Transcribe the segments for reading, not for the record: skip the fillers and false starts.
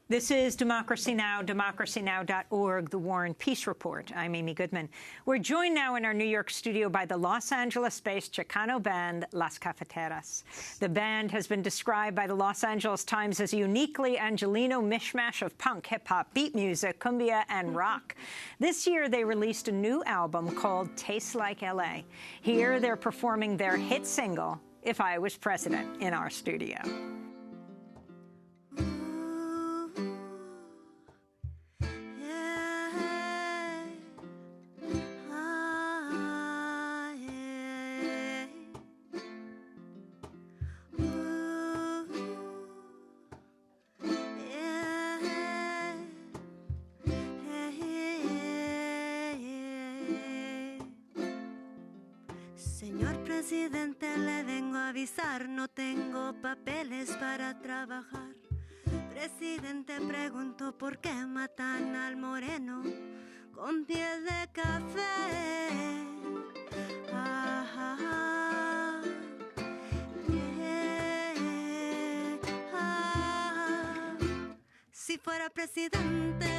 This is Democracy Now!, democracynow.org, the War and Peace Report. I'm Amy Goodman. We're joined now in our New York studio by the Los Angeles-based Chicano band Las Cafeteras. The band has been described by the Los Angeles Times as a uniquely Angelino mishmash of punk, hip-hop, beat music, cumbia, and rock. This year, they released a new album called Tastes Like L.A. Here, they're performing their hit single, If I Was President, in our studio. Señor presidente, le vengo a avisar, no tengo papeles para trabajar. Presidente, pregunto por qué matan al moreno con pies de café. Ah, ah, ah. Yeah. Ah. Si fuera presidente,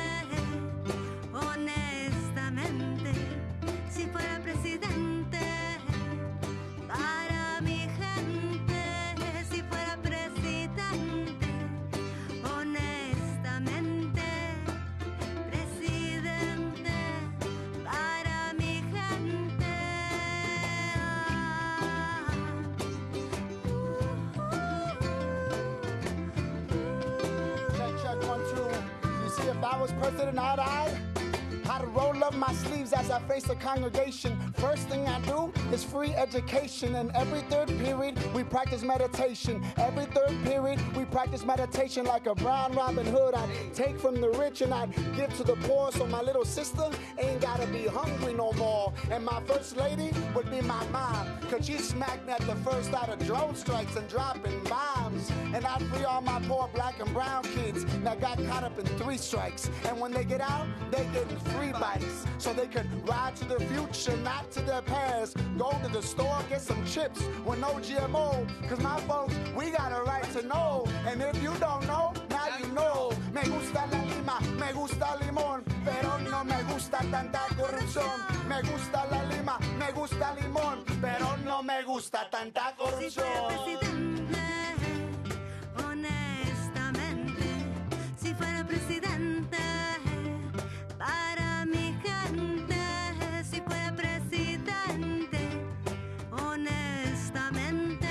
honestamente, si fuera presidente, para mi gente, si fuera presidente, honestamente, presidente, para mi gente. Check, 1, 2. You see, if I was president, I'd roll up my sleeves as I face the congregation. First thing I do is free education. And every third period, we practice meditation. Every third period, we practice meditation like a brown Robin Hood. I'd take from the rich and I'd give to the poor, so my little sister ain't gotta be hungry no more. And my first lady would be my mom, cause she smacked me at the first out of drone strikes and dropping bombs. And I'd free all my poor black and brown kids that got caught up in 3 strikes. And when they get out, they getting free bikes, so they could ride to the future, not to their past. Go to the store, get some chips with no GMO, cause my folks, we got a right to know. And if you don't know, now you know. Me gusta la lima, me gusta limón, pero no me gusta tanta corrupción. Me gusta la lima, me gusta limón, pero no me gusta tanta corrupción. Honestamente, si fuera presidente, para mi gente, si fuera presidente, honestamente,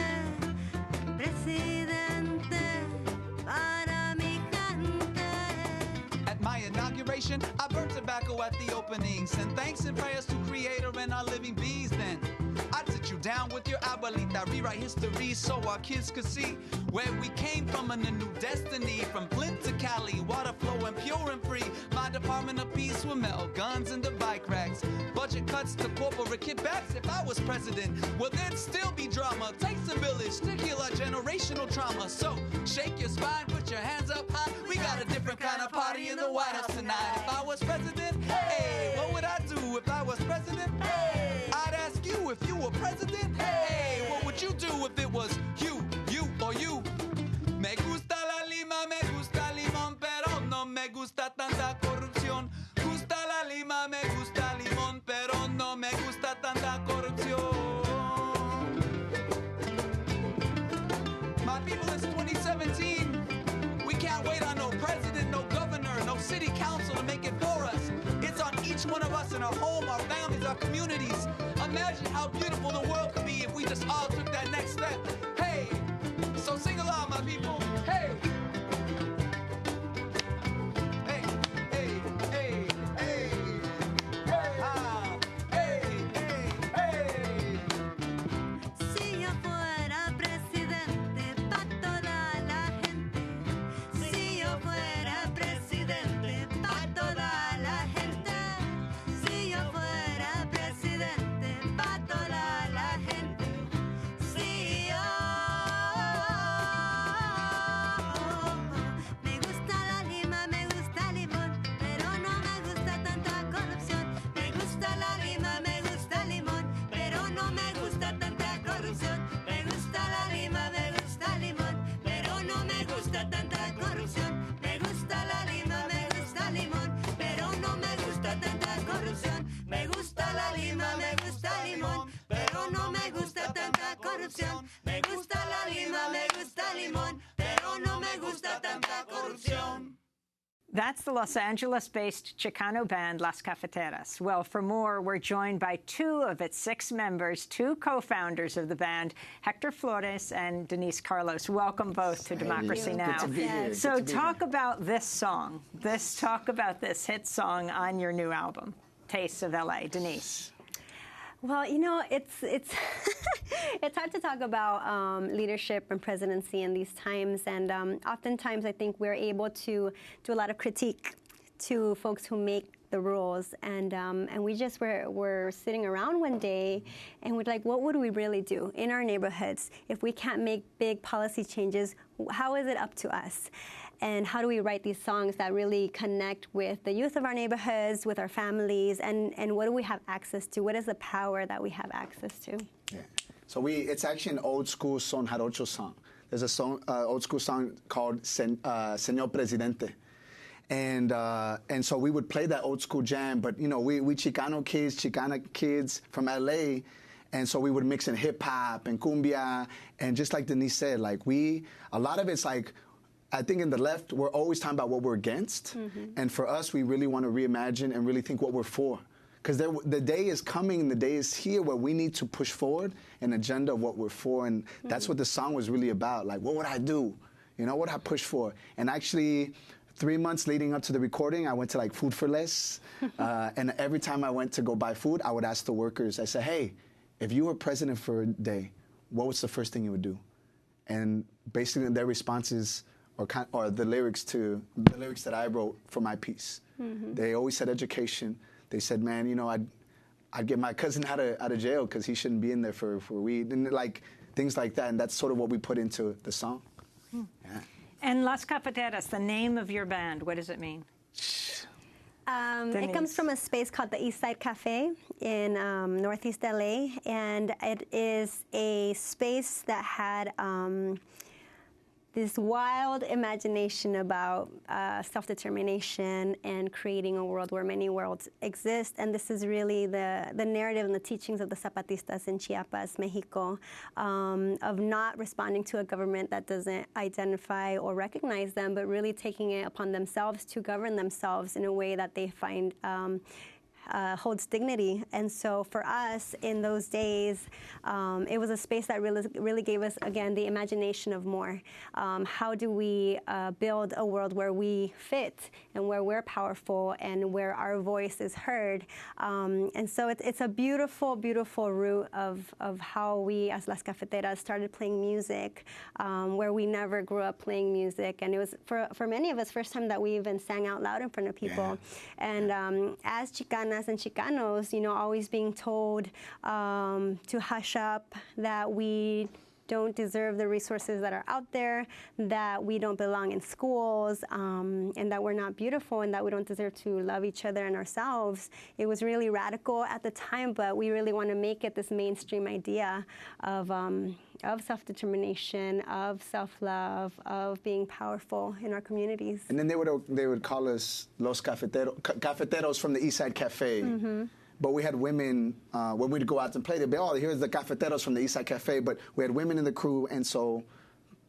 presidente, para mi gente. At my inauguration, I burned tobacco at the opening. Send thanks and prayers to Creator and our living bees then. I'd sit you down with your abuelita, rewrite history so our kids could see where we came from and a new destiny. From Flint to Cali, water flowing pure and free. My Department of Peace will melt guns into bike racks. Budget cuts to corporate kickbacks. If I was president, well, there'd still be drama. Takes a village, stickula, generational trauma. So shake your spine, put your hands up high. We got a different kind of party in the White House tonight. If I was president, hey, what would I do if I was president? Hey, I'd ask you if you were president. Hey, what would you do if it was you, or you? Me gusta la lima, me gusta limón, pero no me gusta tanta corrupción. Gusta la lima, me gusta limón, pero no me gusta tanta corrupción. My people, it's 2017. We can't wait on no president, no governor, no city council to make it for us. It's on each one of us in our home, our families, our communities. Imagine how beautiful the world could be if we just all took that next step. Hey, so sing along, my people. Hey. Hey, hey, hey, hey. Hey, ah, hey, hey, hey. Si yo fuera presidente pa' toda la gente, si yo fuera presidente pa' toda la gente, si yo fuera presidente pa' toda la gente, si yo corrupción. That's the Los Angeles-based Chicano band Las Cafeteras. Well, for more, we're joined by two of its 6 members, 2 co-founders of the band, Hector Flores and Denise Carlos. Welcome both to Democracy Now! Good to be here. So talk about this song. Talk about this hit song on your new album, Tastes of L.A. Denise. Well, you know, it's it's hard to talk about leadership and presidency in these times, and oftentimes I think we're able to do a lot of critique to folks who make the rules, and we just were sitting around one day, and we're like, what would we really do in our neighborhoods if we can't make big policy changes? How is it up to us? And how do we write these songs that really connect with the youth of our neighborhoods, with our families, and what do we have access to? What is the power that we have access to? Yeah. So it's actually an old school son jarocho song. There's a song, old school song called Señor Presidente. And so we would play that old school jam, but you know, we Chicana kids from LA, and so we would mix in hip hop and cumbia, and just like Denise said, like a lot of it's like, I think in the left, we're always talking about what we're against. Mm-hmm. And for us, we really want to reimagine and really think what we're for. Because the day is coming and the day is here where we need to push forward an agenda of what we're for. And that's what the song was really about. Like, what would I do? You know, what would I push for? And actually, 3 months leading up to the recording, I went to like Food for Less. And every time I went to go buy food, I would ask the workers, I said, hey, if you were president for a day, what was the first thing you would do? And basically their responses, or the lyrics that I wrote for my piece. Mm-hmm. They always said education. They said, man, you know, I'd get my cousin out of jail because he shouldn't be in there for weed, and like things like that. And that's sort of what we put into the song. Hmm. Yeah. And Las Cafeteras, the name of your band, what does it mean? It comes from a space called the East Side Cafe in Northeast LA, and it is a space that had this wild imagination about self-determination and creating a world where many worlds exist. And this is really the narrative and the teachings of the Zapatistas in Chiapas, Mexico, of not responding to a government that doesn't identify or recognize them, but really taking it upon themselves to govern themselves in a way that they find holds dignity. And so for us in those days, it was a space that really gave us, again, the imagination of more. How do we build a world where we fit and where we're powerful and where our voice is heard? And so it's a beautiful, beautiful root of how we as Las Cafeteras started playing music, where we never grew up playing music. And it was, for many of us, first time that we even sang out loud in front of people. Yeah. And as Chicanas and Chicanos, you know, always being told to hush up, that we don't deserve the resources that are out there, that we don't belong in schools, and that we're not beautiful, and that we don't deserve to love each other and ourselves. It was really radical at the time, but we really want to make it this mainstream idea of self-determination, of self-love, of being powerful in our communities. And then they would call us Los Cafeteros from the East Side Cafe. Mm-hmm. But we had women, when we'd go out and play, they'd be, oh, here's the Cafeteros from the East Side Cafe. But we had women in the crew, and so,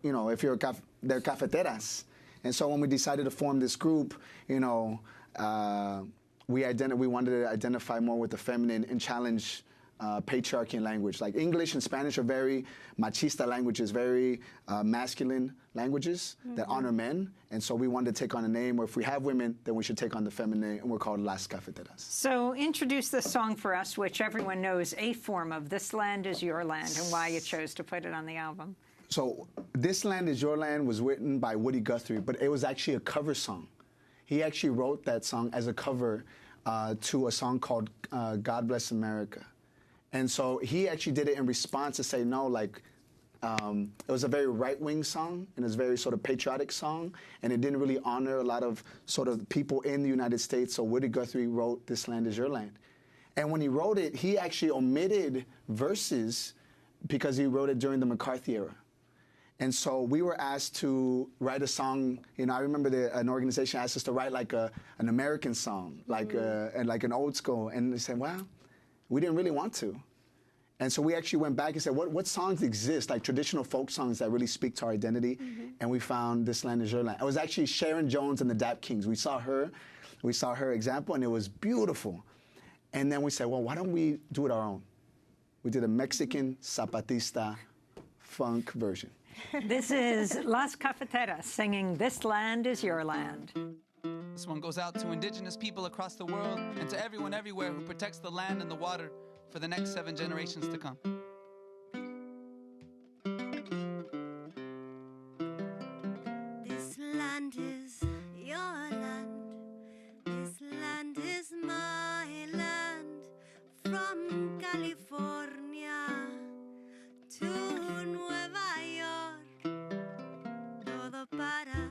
you know, if they're Cafeteras. And so when we decided to form this group, you know, we wanted to identify more with the feminine and challenge patriarchy in language. Like English and Spanish are very machista languages, very masculine languages that honor men. And so we wanted to take on a name where if we have women, then we should take on the feminine, and we're called Las Cafeteras. So introduce this song for us, which everyone knows a form of This Land Is Your Land, and why you chose to put it on the album. So This Land Is Your Land was written by Woody Guthrie, but it was actually a cover song. He actually wrote that song as a cover to a song called God Bless America. And so he actually did it in response to say, no, like, it was a very right-wing song, and it's a very sort of patriotic song, and it didn't really honor a lot of sort of people in the United States, so Woody Guthrie wrote This Land Is Your Land. And when he wrote it, he actually omitted verses because he wrote it during the McCarthy era. And so we were asked to write a song. You know, I remember an organization asked us to write like an American song, like and like an old school. And they said, well, we didn't really want to. And so we actually went back and said, what songs exist, like traditional folk songs that really speak to our identity? And we found This Land Is Your Land. It was actually Sharon Jones and the Dap Kings. We saw her example, and it was beautiful. And then we said, well, why don't we do it our own? We did a Mexican Zapatista funk version. This is Las Cafeteras singing This Land Is Your Land. This one goes out to indigenous people across the world and to everyone everywhere who protects the land and the water for the next 7 generations to come. This land is your land. This land is my land. From California to Nueva York. Todo para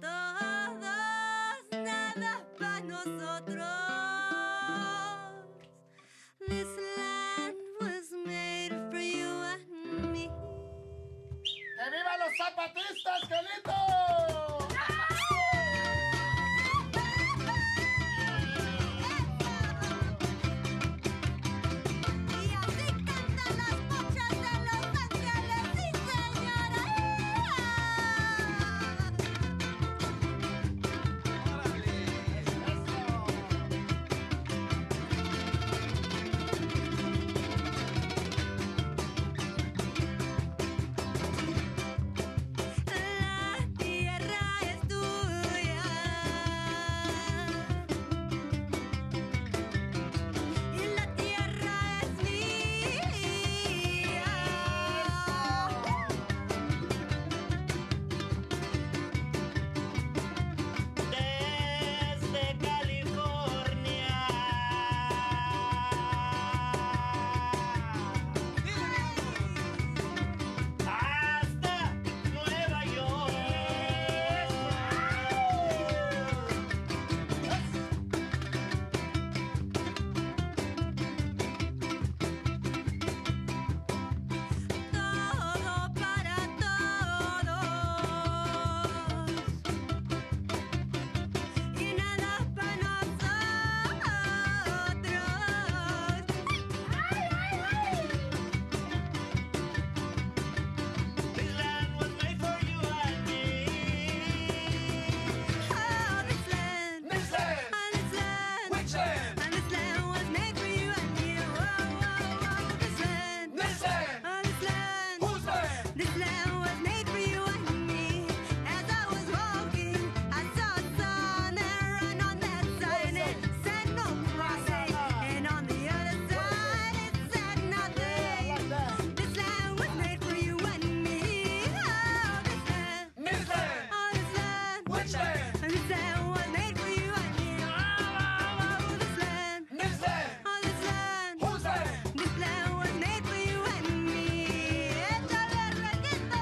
todos, nada para nosotros. This land was made for you and me. ¡Que viva los zapatistas, Quelito! Y así cantan las muchas de Los Ángeles, sí señora. La tierra es tuya y la tierra es mía. Desde California hasta Nueva York. Todo para todos y nada para nosotros. This land was made for you and me. Oh, this land. This land. Oh, this land. Which land? And this land was made for you and me. Whoa, whoa, whoa. This land. This land. Oh, this land. Whose land? This land was made for you and me. As I was walking, I saw a sign there, and on that sign it said no crossing. And on the other side it said nothing. This land was made for you and me. Oh, this land. This land. Oh, this land. Which land? And this land was made for you and me. Oh, this land. This land. Oh, this land. Whose land? This land was made for you and me. Échale requito.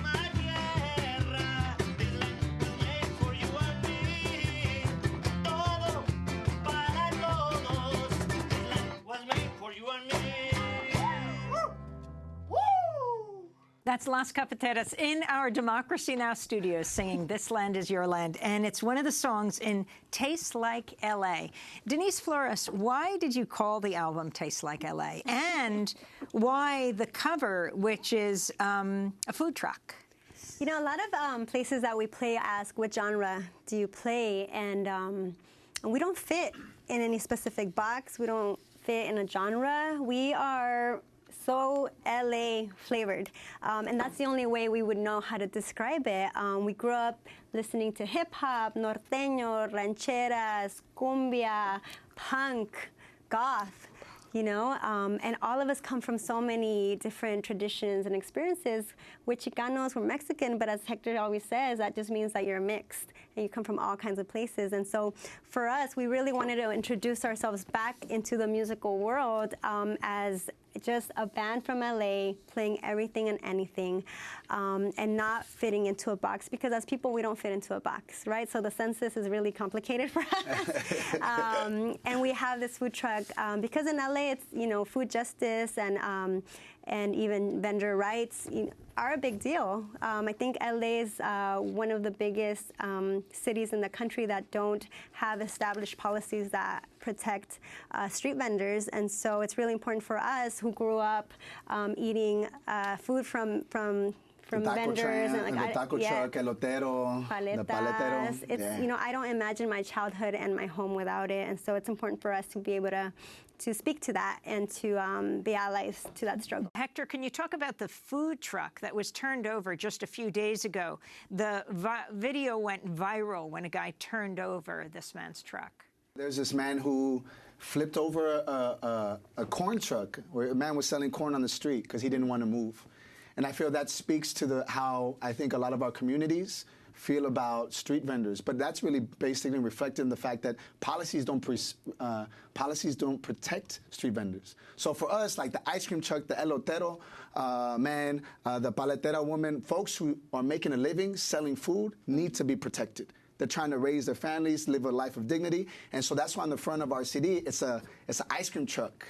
My tierra, this land was made for you and me. Todo para todos, this land was made for you and me. That's Las Cafeteras in our Democracy Now! Studios singing This Land Is Your Land. And it's one of the songs in Tastes Like L.A. Denise Flores, why did you call the album Tastes Like L.A.? And why the cover, which is a food truck? You know, a lot of places that we play ask, what genre do you play? And we don't fit in any specific box. We don't fit in a genre. We are so LA flavored. And that's the only way we would know how to describe it. We grew up listening to hip hop, norteño, rancheras, cumbia, punk, goth. You know, and all of us come from so many different traditions and experiences. We're Chicanos, we're Mexican, but as Hector always says, that just means that you're mixed. and you come from all kinds of places. And so for us, we really wanted to introduce ourselves back into the musical world as just a band from LA playing everything and anything, and not fitting into a box, because as people we don't fit into a box, right? So the census is really complicated for us. And we have this food truck because in LA it's, you know, food justice and even vendor rights are a big deal. I think LA is one of the biggest cities in the country that don't have established policies that protect street vendors, and so it's really important for us who grew up eating food from vendors and like the taco truck, elotero, the paletero. It's, you know, I don't imagine my childhood and my home without it, and so it's important for us to be able to speak to that and to be allies to that struggle. Hector, can you talk about the food truck that was turned over just a few days ago? The video went viral when a guy turned over this man's truck. There's this man who flipped over a corn truck where a man was selling corn on the street because he didn't want to move. And I feel that speaks to how I think a lot of our communities feel about street vendors. But that's really basically reflecting the fact that policies don't protect street vendors. So for us, like the ice cream truck, the elotero man, the paletera woman, folks who are making a living selling food need to be protected. They're trying to raise their families, live a life of dignity. And so that's why on the front of our CD, it's an ice cream truck.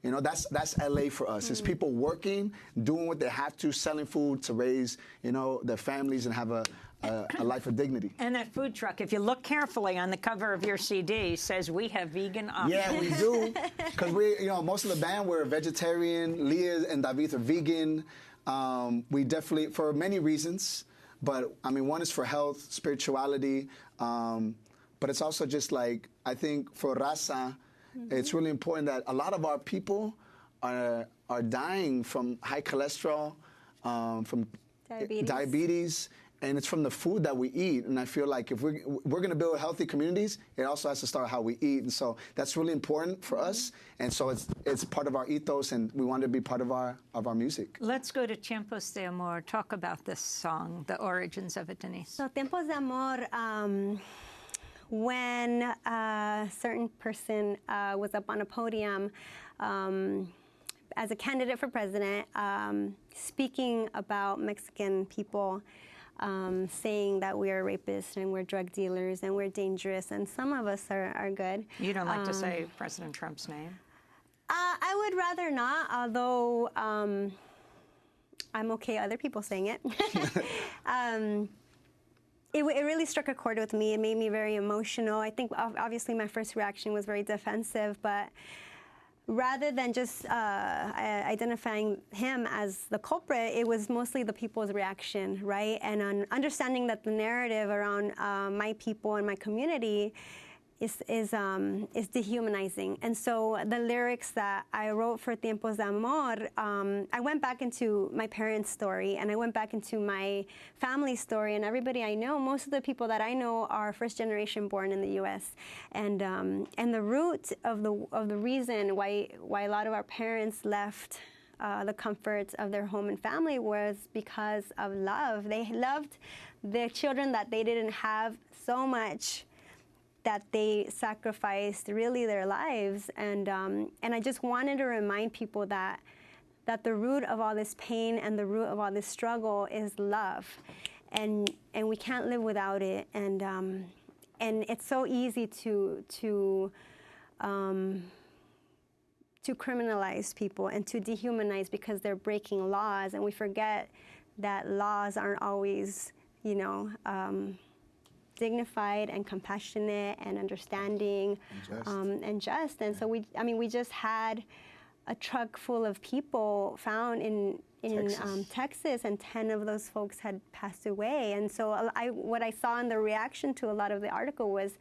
You know, that's LA for us. It's people working, doing what they have to, selling food to raise, you know, their families and have a life of dignity. And that food truck, if you look carefully on the cover of your CD, says we have vegan options. Yeah, we do. Because you know, most of the band, we're vegetarian. Leah and David are vegan. We definitely, for many reasons. But, I mean, one is for health, spirituality, but it's also just like, I think for Raza, it's really important that a lot of our people are dying from high cholesterol, from diabetes, and it's from the food that we eat. And I feel like if we're going to build healthy communities, it also has to start how we eat. And so that's really important for us. And so it's part of our ethos, and we want to be part of our music. Let's go to Tiempos de Amor. Talk about this song, the origins of it, Denise. So Tiempos de Amor, when a certain person was up on a podium as a candidate for president, speaking about Mexican people, saying that we are rapists and we're drug dealers and we're dangerous, and some of us are good. You don't like to say President Trump's name? I would rather not, although I'm okay other people saying it. It really struck a chord with me. It made me very emotional. I think obviously my first reaction was very defensive, but rather than just identifying him as the culprit, it was mostly the people's reaction, right? And understanding that the narrative around my people and my community is dehumanizing. And so the lyrics that I wrote for Tiempos de Amor, I went back into my parents' story, and I went back into my family story, and everybody I know, most of the people that I know are first generation born in the U.S. And the root of the reason why a lot of our parents left the comforts of their home and family was because of love. They loved their children that they didn't have so much that they sacrificed really their lives, and I just wanted to remind people that the root of all this pain and the root of all this struggle is love, and we can't live without it, and it's so easy to criminalize people and to dehumanize because they're breaking laws, and we forget that laws aren't always, you know, dignified and compassionate and understanding and just. And so we just had a truck full of people found in Texas, and 10 of those folks had passed away. And so what I saw in the reaction to a lot of the article was,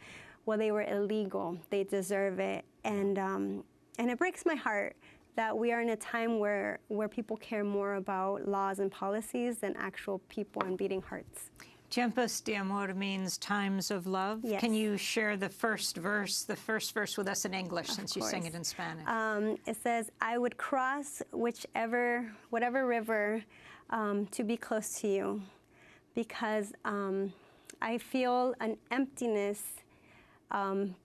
well, they were illegal, they deserve it, and it breaks my heart that we are in a time where people care more about laws and policies than actual people and beating hearts. Tiempos de Amor means times of love. Yes. Can you share the first verse with us in English, since you sang it in Spanish? It says, I would cross whatever river to be close to you, because I feel an emptiness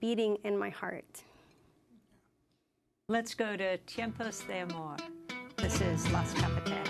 beating in my heart. Let's go to Tiempos de Amor. This is Las Cafeteras.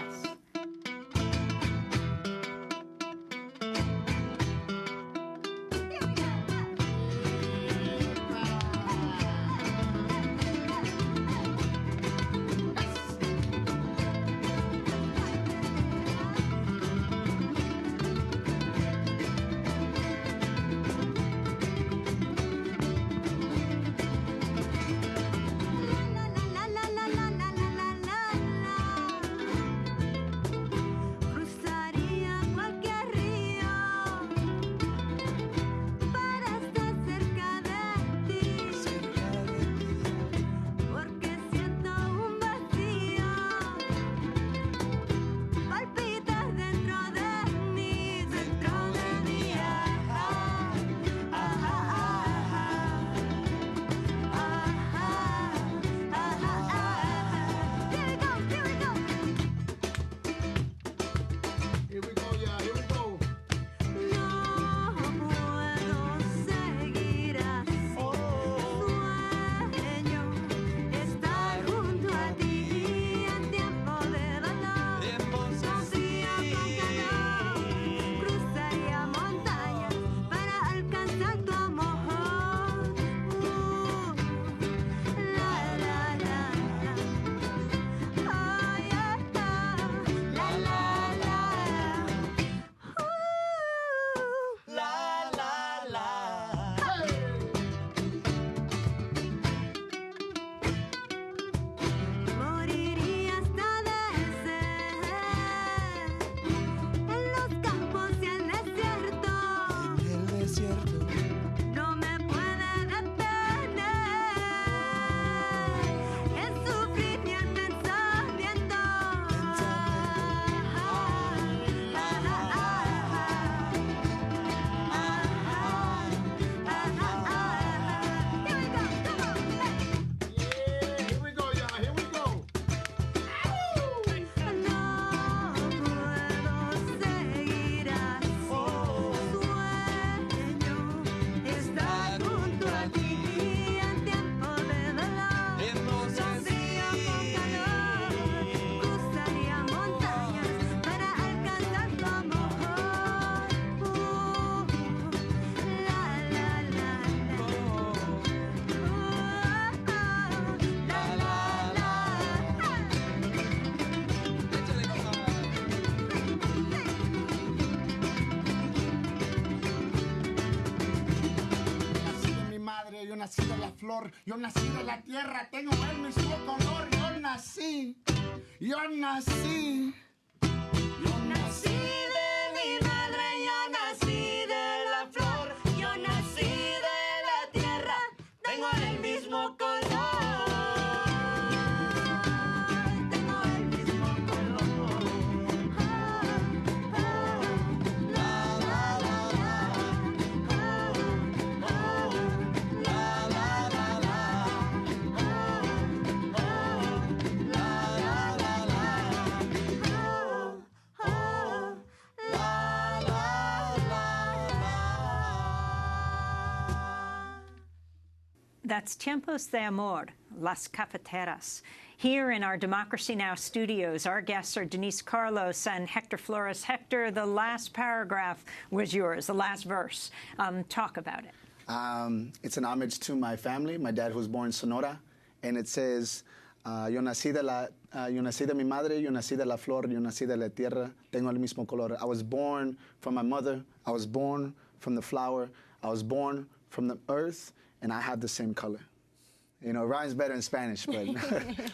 Yo nací de la flor, yo nací de la tierra, tengo el mismo color, yo nací de mi madre, yo nací de la flor, yo nací de la tierra, tengo el mismo color. That's Tiempos de Amor, Las Cafeteras. Here in our Democracy Now! Studios, our guests are Denise Carlos and Hector Flores. Hector, the last paragraph was yours, the last verse. Talk about it. It's an homage to my family, my dad who was born in Sonora, and it says, yo nací de mi madre, yo nací de la flor, yo nací de la tierra, tengo el mismo color. I was born from my mother, I was born from the flower, I was born from the earth, and I have the same color. You know, it rhymes better in Spanish, but,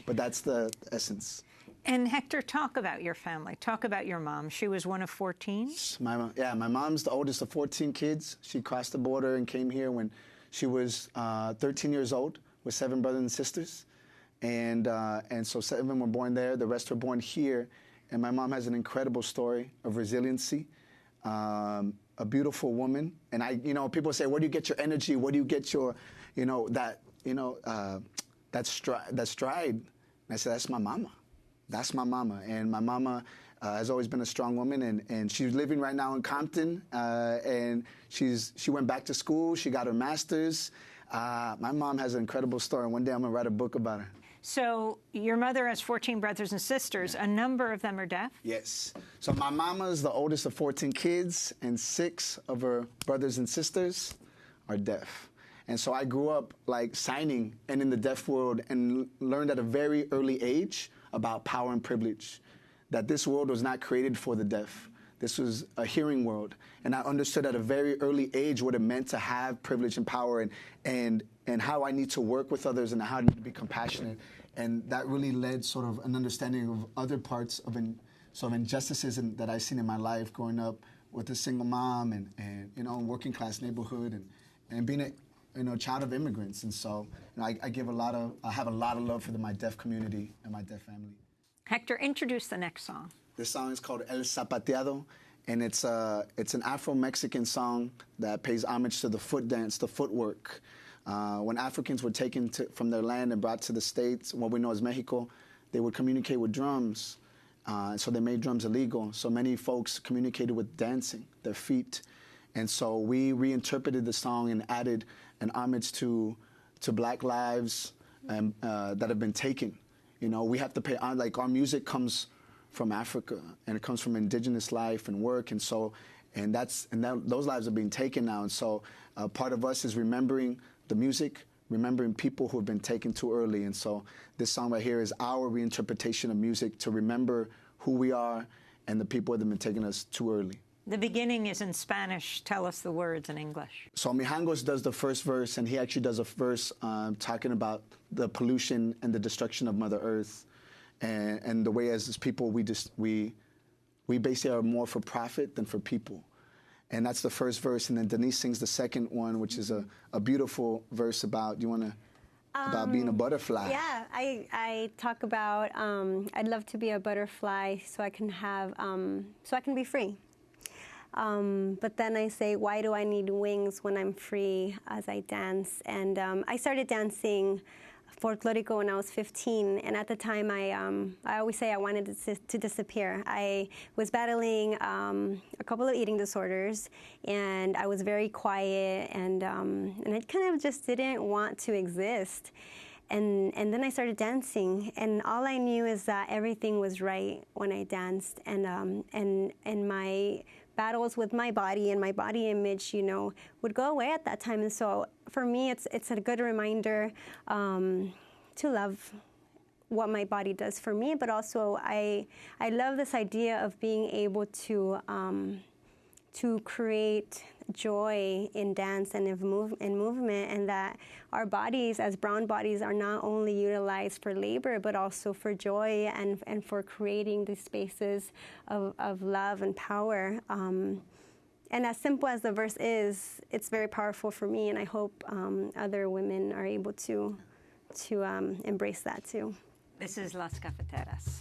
but that's the essence. And Hector, talk about your family. Talk about your mom. She was one of 14? My mom's the oldest of 14 kids. She crossed the border and came here when she was 13 years old with 7 brothers and sisters. And so 7 were born there. The rest were born here. And my mom has an incredible story of resiliency. A beautiful woman, and people say, where do you get your energy? Where do you get your, that stride? And I said, that's my mama. That's my mama. And my mama has always been a strong woman, and she's living right now in Compton, and she went back to school. She got her master's. My mom has an incredible story, and one day I'm going to write a book about her. So your mother has 14 brothers and sisters. A number of them are deaf? Yes. So my mama is the oldest of 14 kids, and 6 of her brothers and sisters are deaf. And so I grew up like signing and in the deaf world and learned at a very early age about power and privilege, that this world was not created for the deaf. This was a hearing world. And I understood at a very early age what it meant to have privilege and power, and how I need to work with others and how I need to be compassionate. And that really led sort of an understanding of other parts of sort of injustices that I've seen in my life growing up with a single mom and you know, working class neighborhood and being a child of immigrants. And so, you know, I have a lot of love for my deaf community and my deaf family. Hector, introduce the next song. This song is called El Zapateado, and it's an Afro-Mexican song that pays homage to the foot dance, the footwork. When Africans were taken from their land and brought to the States, what we know as Mexico, they would communicate with drums. So they made drums illegal. So many folks communicated with dancing, their feet. And so we reinterpreted the song and added an homage to Black lives that have been taken. You know, we have to pay on, like, our music comes from Africa, and it comes from indigenous life and work, and so, those lives are being taken now, and so part of us is remembering the music, remembering people who have been taken too early, and so this song right here is our reinterpretation of music to remember who we are and the people that have been taking us too early. The beginning is in Spanish. Tell us the words in English. So Mijangos does the first verse, and he actually does a verse talking about the pollution and the destruction of Mother Earth, and the way as people we basically are more for profit than for people. And that's the first verse, and then Denise sings the second one, which is a beautiful verse about, about being a butterfly. Yeah, I talk about I'd love to be a butterfly so I can be free. But then I say, why do I need wings when I'm free as I dance? And I started dancing folklorico when I was 15, and at the time I always say I wanted to disappear. I was battling a couple of eating disorders, and I was very quiet, and I kind of just didn't want to exist. And then I started dancing, and all I knew is that everything was right when I danced, and my battles with my body and my body image, would go away at that time. And so for me, it's a good reminder to love what my body does for me, but also I love this idea of being able to create joy in dance and in movement, and that our bodies as brown bodies are not only utilized for labor, but also for joy and for creating these spaces of love and power. And as simple as the verse is, it's very powerful for me, and I hope other women are able to embrace that too. This is Las Cafeteras.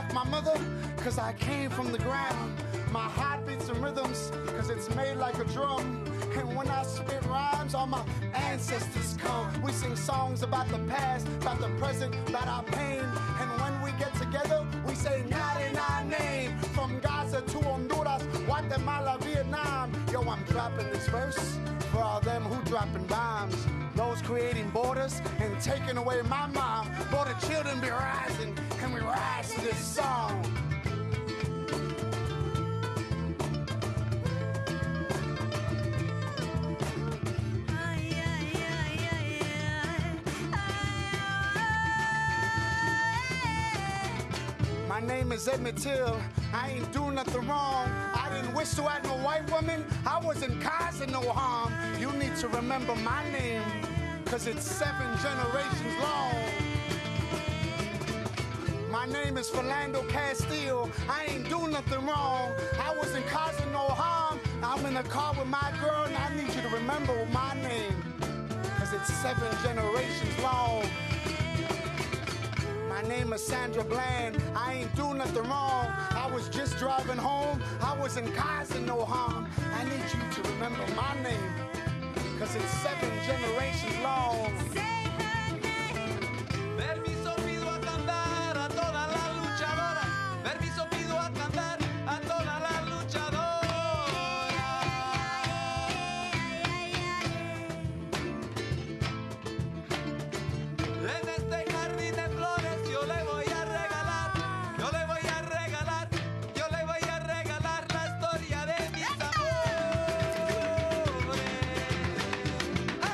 like my mother, cause I came from the ground. My heart beats and rhythms, cause it's made like a drum. And when I spit rhymes, all my ancestors come. We sing songs about the past, about the present, about our pain. And when we get together, we say not in our name. From Gaza to Honduras, Guatemala, Vietnam. Yo, I'm dropping this verse for all them who dropping bombs. Those creating borders and taking away my mom. For the children be rising, and we rise to this song. My name is Emmett Till. I ain't do nothing wrong. I didn't whistle at no white woman. I wasn't causing no harm. You need to remember my name, cause it's 7 generations long. My name is Philando Castile. I ain't do nothing wrong. I wasn't causing no harm. I'm in a car with my girl, and I need you to remember my name, cause it's 7 generations long. My name is Sandra Bland. I ain't do nothing wrong. I was just driving home. I wasn't causing no harm. I need you to remember my name, cause it's 7 generations long. Permiso pido a cantar a todas las luchadoras. Permiso pido a cantar a todas las luchadoras. En este jardín de flores yo le voy a regalar, yo le voy a regalar, yo le voy a regalar la historia de mis amores. ¡Ah!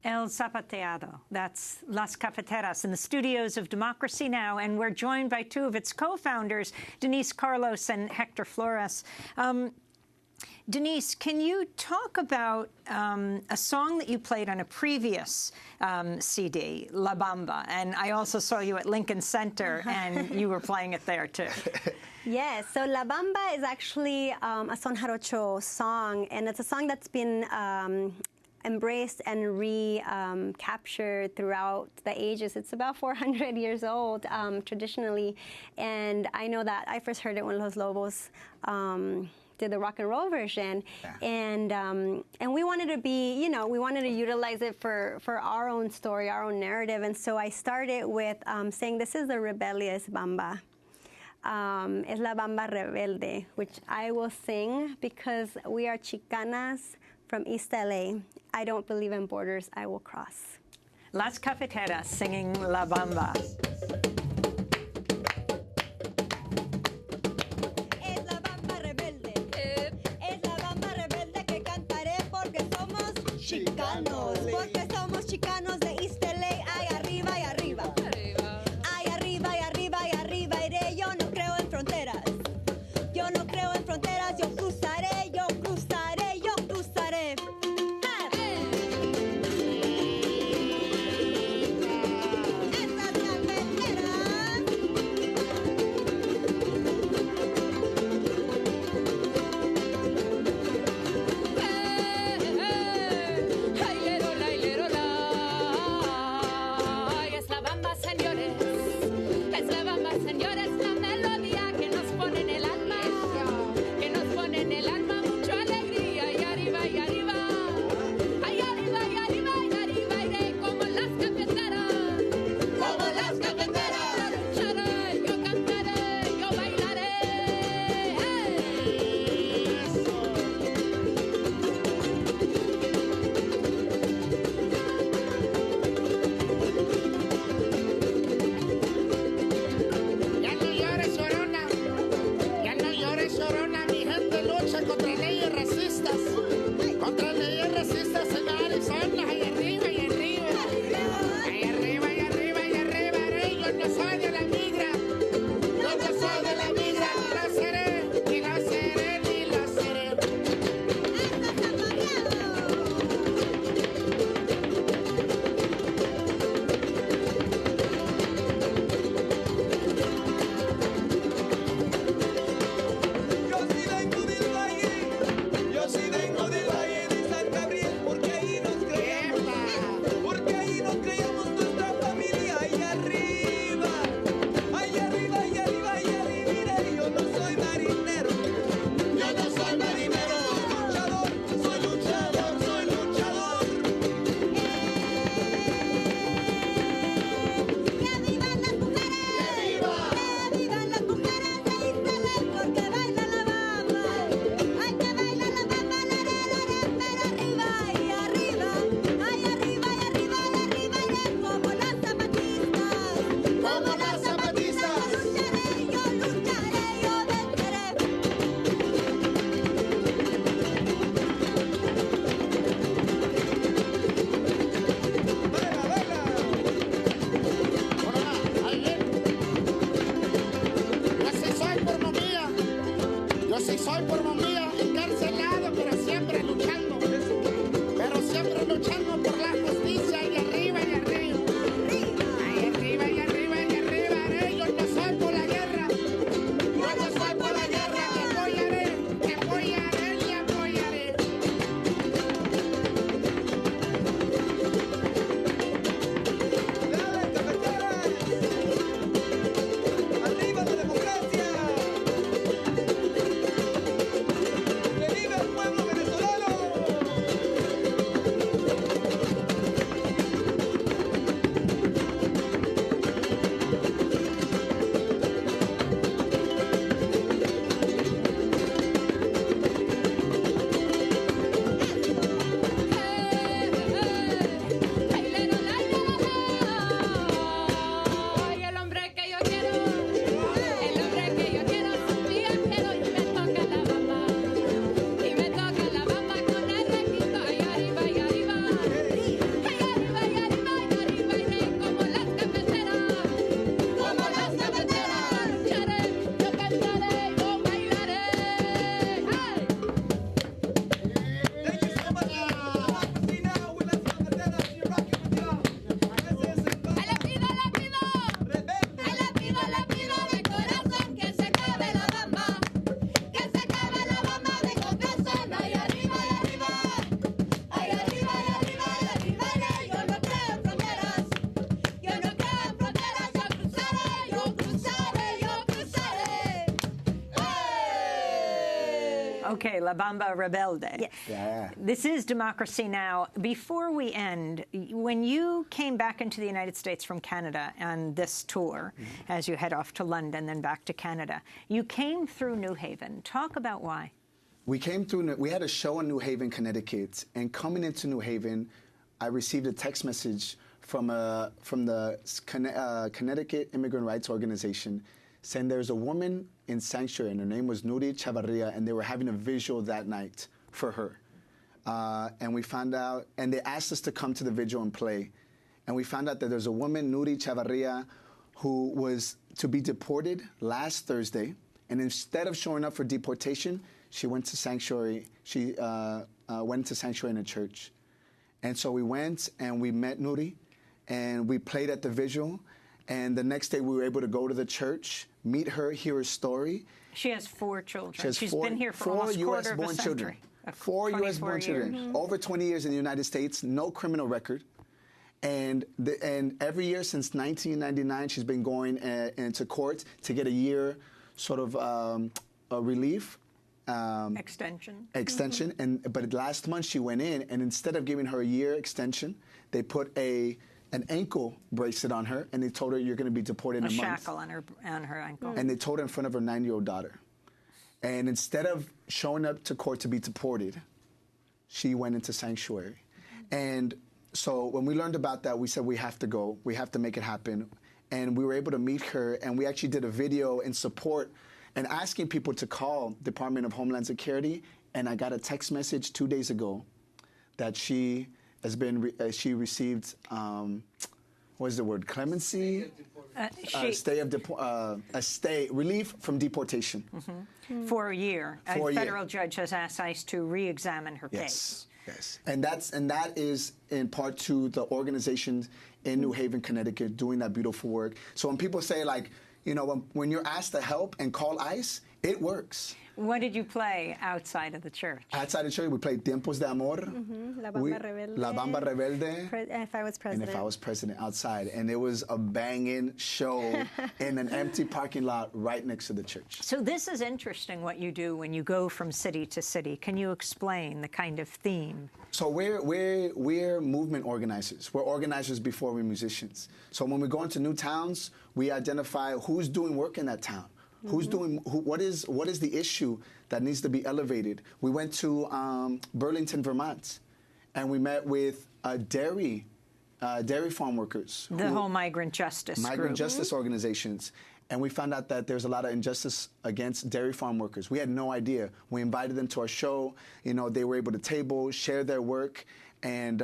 El Zapateado. That's Las Cafeteras in the studios of Democracy Now! And we're joined by 2 of its co-founders, Denise Carlos and Hector Flores. Denise, can you talk about a song that you played on a previous CD, La Bamba? And I also saw you at Lincoln Center, and you were playing it there, too. Yes, so La Bamba is actually a son jarocho song, and it's a song that's been embraced and recaptured throughout the ages. It's about 400 years old traditionally, and I know that I first heard it when Los Lobos did the rock and roll version, and we wanted to be, we wanted to utilize it for our own story, our own narrative, and so I started with saying this is the rebellious Bamba. Es la Bamba rebelde, which I will sing because we are Chicanas from East LA. I don't believe in borders, I will cross. Las Cafeteras singing La Bamba. Es la Bamba rebelde, es la Bamba rebelde que cantaré porque somos chicanos, porque somos chicanos de East LA. Ay, arriba y arriba, ay, arriba y arriba y arriba iré. Yo no creo en fronteras, yo no creo en fronteras, yo cruzaré, yo cruzaré, yo cruzaré. Estas cafeteras. estoy por momia encarcelado, pero siempre luchando por la justicia y arriba y arriba. Ahí arriba y arriba y arriba. Yo no soy por la guerra. Yo no soy por la guerra. Te apoyaré y apoyaré. ¡Dale, cafeteras! ¡Arriba la democracia! ¡Que viva el pueblo venezolano! Ay, el hombre que yo quiero, son viajeros y me toca la bamba. Y me toca la bamba con el requinto. Ay, arriba y arriba. Ay, arriba y arriba y arriba iré como las cafeteras. Como las cafeteras. Lucharé, yo cantaré, yo bailaré. ¡Ay! Thank you so much. Democracy now with Las Cafeteras. You're rocking with y'all. Ese es el Ay, le pido rebelde. le pido de corazón que se acabe la bamba. Que se acabe la bamba de corazón. Ay, arriba y arriba. Ay, arriba y arriba y arriba iré. Yo no creo en fronteras. Yo no creo en fronteras. Yo cruzaré. Hey! Okay, La Bamba Rebelde. Yes. Yeah. This is Democracy Now! Before we end, when you came back into the United States from Canada on this tour, as you head off to London, then back to Canada, you came through New Haven. Talk about why. We came through, we had a show in New Haven, Connecticut, and coming into New Haven, I received a text message from the Connecticut Immigrant Rights Organization saying there's a woman in Sanctuary, and her name was Nuri Chavarria, and they were having a visual that night for her. And we found out, and they asked us to come to the vigil and play. And we found out that there's a woman, Nuri Chavarria, who was to be deported last Thursday. And instead of showing up for deportation, she went to Sanctuary. She went to Sanctuary in a church. And so we went and we met Nuri, and we played at the vigil. And the next day we were able to go to the church, meet her, hear her story. She has 4 children. She has She's four, been here for four almost a quarter of a US-born century. children. 4 US-born children. Over 20 years in the United States, no criminal record. And every year since 1999, she's been going into court to get a year sort of a relief. Extension. But last month she went in, and instead of giving her a year extension, they put an ankle bracelet on her, and they told her you're going to be deported in a month. A shackle on her ankle. And they told her in front of her 9-year-old daughter. And instead of showing up to court to be deported, she went into Sanctuary. And so when we learned about that, we said we have to go. We have to make it happen. And we were able to meet her, and we actually did a video in support and asking people to call Department of Homeland Security. And I got a text message 2 days ago that she has been, she received, what is the word, clemency? Relief from deportation. For a year. For A a federal judge has asked ICE to re-examine her case. Yes. And that is in part to the organizations in New Haven, Connecticut, doing that beautiful work. So when people say, like, you know, when you're asked to help and call ICE, it works. What did you play outside of the church? Outside the church, we played Tiempos de Amor. La Bamba Rebelde. La Bamba Rebelde. If I Was President. And If I Was President outside. And it was a banging show in an empty parking lot right next to the church. So this is interesting what you do when you go from city to city. Can you explain the kind of theme? So we're movement organizers. We're organizers before we're musicians. So when we go into new towns, we identify who's doing work in that town. Who's doing? What is the issue that needs to be elevated? We went to Burlington, Vermont, and we met with dairy farm workers. The whole migrant justice group. Justice organizations. And we found out that there's a lot of injustice against dairy farm workers. We had no idea. We invited them to our show. You know, they were able to table, share their work, and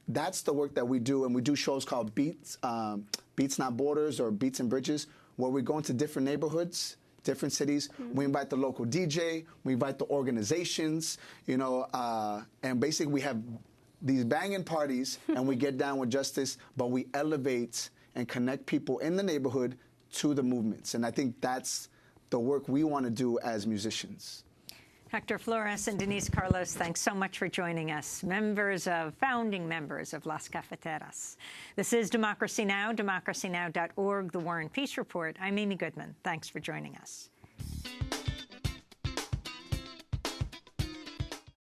that's the work that we do. And we do shows called Beats Not Borders or Beats and Bridges, where we go into different neighborhoods different cities. We invite the local DJ, we invite the organizations, you know, and basically we have these banging parties and we get down with justice, but we elevate and connect people in the neighborhood to the movements. And I think that's the work we want to do as musicians. Hector Flores and Denise Carlos, thanks so much for joining us, founding members of Las Cafeteras. This is Democracy Now!, democracynow.org, The War and Peace Report. I'm Amy Goodman. Thanks for joining us.